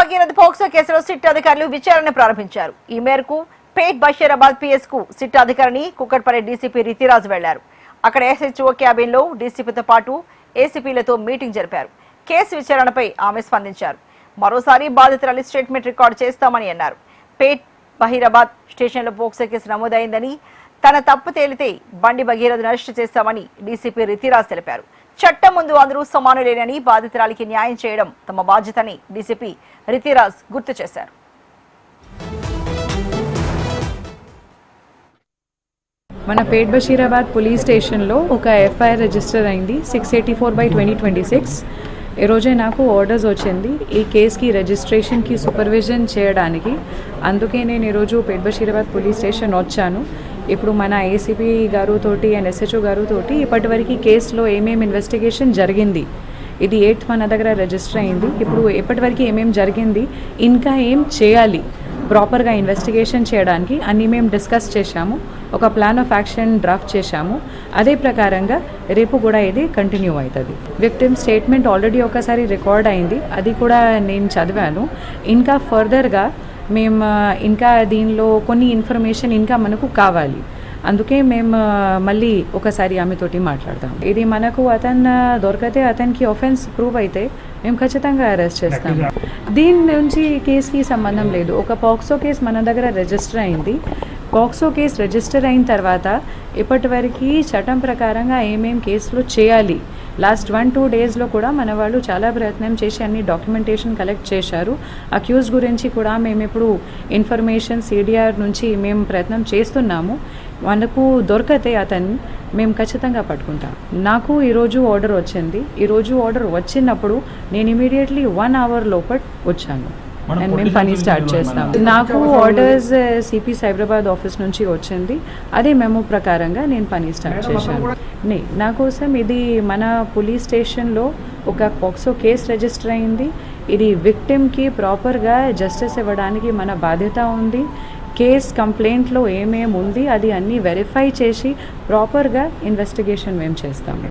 Bhagiratha POCSO కేసులో SIT అధికారులు విచారణ ప్రారంభించారు. ఈ మేరకు పేట్ బషీరాబాద్ పిఎస్ కు సిట్ అధికారిని కుక్కట్పల్లి డీసీపీ రితిరాజ్ వెళ్లారు. అక్కడ ఎస్హెచ్ఓ క్యాబిన్ లో డీసీపీతో పాటు ఏసీపీలతో మీటింగ్ జరిపారు. కేసు విచారణపై ఆమె స్పందించారు. మరోసారి బాధితురాలి స్టేట్మెంట్ రికార్డు చేస్తామని అన్నారు. పేట్ బహీరాబాద్ స్టేషన్లో పోక్సో కేసు నమోదైందని, తన తప్పు తేలితే బండి భగీరథను అరెస్టు చేస్తామని డీసీపీ రితిరాజ్ తెలిపారు. చట్టం ముందు అందరూ సమానులేనని, బాధితురాలికి న్యాయం చేయడం తమ బాధ్యతని డీసీపీ రితిరాజ్ గుర్తు చేశారు. మన పేట్ బషీరాబాద్ పోలీస్ స్టేషన్లో ఒక ఎఫ్ఐఆర్ రిజిస్టర్ అయింది 684/2026. ఈరోజే నాకు ఆర్డర్స్ వచ్చింది ఈ కేసుకి రిజిస్ట్రేషన్కి సూపర్విజన్ చేయడానికి. అందుకే నేను ఈరోజు పేట్ బషీరాబాద్ పోలీస్ స్టేషన్ వచ్చాను. ఇప్పుడు మన ఏసీపీ గారుతోటి అండ్ ఎస్హెచ్ఓ గారుతోటి ఇప్పటివరకు కేసులో ఏమేమి ఇన్వెస్టిగేషన్ జరిగింది, ఇది 8th మన దగ్గర రిజిస్టర్ అయింది. ఇప్పుడు ఇప్పటివరకు ఏమేమి జరిగింది, ఇంకా ఏం చేయాలి ప్రాపర్గా ఇన్వెస్టిగేషన్ చేయడానికి అన్నీ మేము డిస్కస్ చేశాము. ఒక ప్లాన్ ఆఫ్ యాక్షన్ డ్రాఫ్ట్ చేశాము. అదే ప్రకారంగా రేపు కూడా ఇది కంటిన్యూ అవుతుంది. విక్టిమ్ స్టేట్మెంట్ ఆల్రెడీ ఒకసారి రికార్డ్ అయింది, అది కూడా నేను చదివాను. ఇంకా ఫర్దర్గా మేము ఇంకా దీనిలో కొన్ని ఇన్ఫర్మేషన్ ఇంకా మనకు కావాలి. అందుకే మేము మళ్ళీ ఒకసారి ఆమెతోటి మాట్లాడతాం. ఇది మనకు అతను దొరికితే, అతనికి ఒఫెన్స్ ప్రూవ్ అయితే మేము ఖచ్చితంగా అరెస్ట్ చేస్తాం. దీని నుంచి కేసుకి సంబంధం లేదు. ఒక పాక్సో కేసు మన దగ్గర రిజిస్టర్ అయింది. పాక్సో కేసు రిజిస్టర్ అయిన తర్వాత ఇప్పటివరకు చట్టం ప్రకారంగా ఏమేం కేసులు చేయాలి, లాస్ట్ 1-2 డేస్లో కూడా మన వాళ్ళు చాలా ప్రయత్నం చేసి అన్ని డాక్యుమెంటేషన్ కలెక్ట్ చేశారు. అక్యూజ్ గురించి కూడా మేము ఇప్పుడు ఇన్ఫర్మేషన్ సిడిఆర్ నుంచి మేము ప్రయత్నం చేస్తున్నాము. మనకు దొరికితే అతన్ని మేము ఖచ్చితంగా పట్టుకుంటాం. నాకు ఈరోజు ఆర్డర్ వచ్చింది. ఈరోజు ఆర్డర్ వచ్చినప్పుడు నేను ఇమీడియట్లీ 1 అవర్ లోపల వచ్చాను అండ్ మేము పని స్టార్ట్ చేస్తాం. నాకు ఆర్డర్స్ సిపి సైబరాబాద్ ఆఫీస్ నుంచి వచ్చింది. అదే మెమో ప్రకారంగా నేను పని స్టార్ట్ చేశాను. నా కోసం ఇది మన పోలీస్ స్టేషన్లో ఒక పాక్సో కేసు రిజిస్టర్ అయింది. ఇది విక్టిమ్కి ప్రాపర్గా జస్టిస్ ఇవ్వడానికి మన బాధ్యత ఉంది. కేస్ కంప్లైంట్లో ఏమేమి ఉంది అది అన్నీ వెరిఫై చేసి ప్రాపర్గా ఇన్వెస్టిగేషన్ మేము చేస్తాము.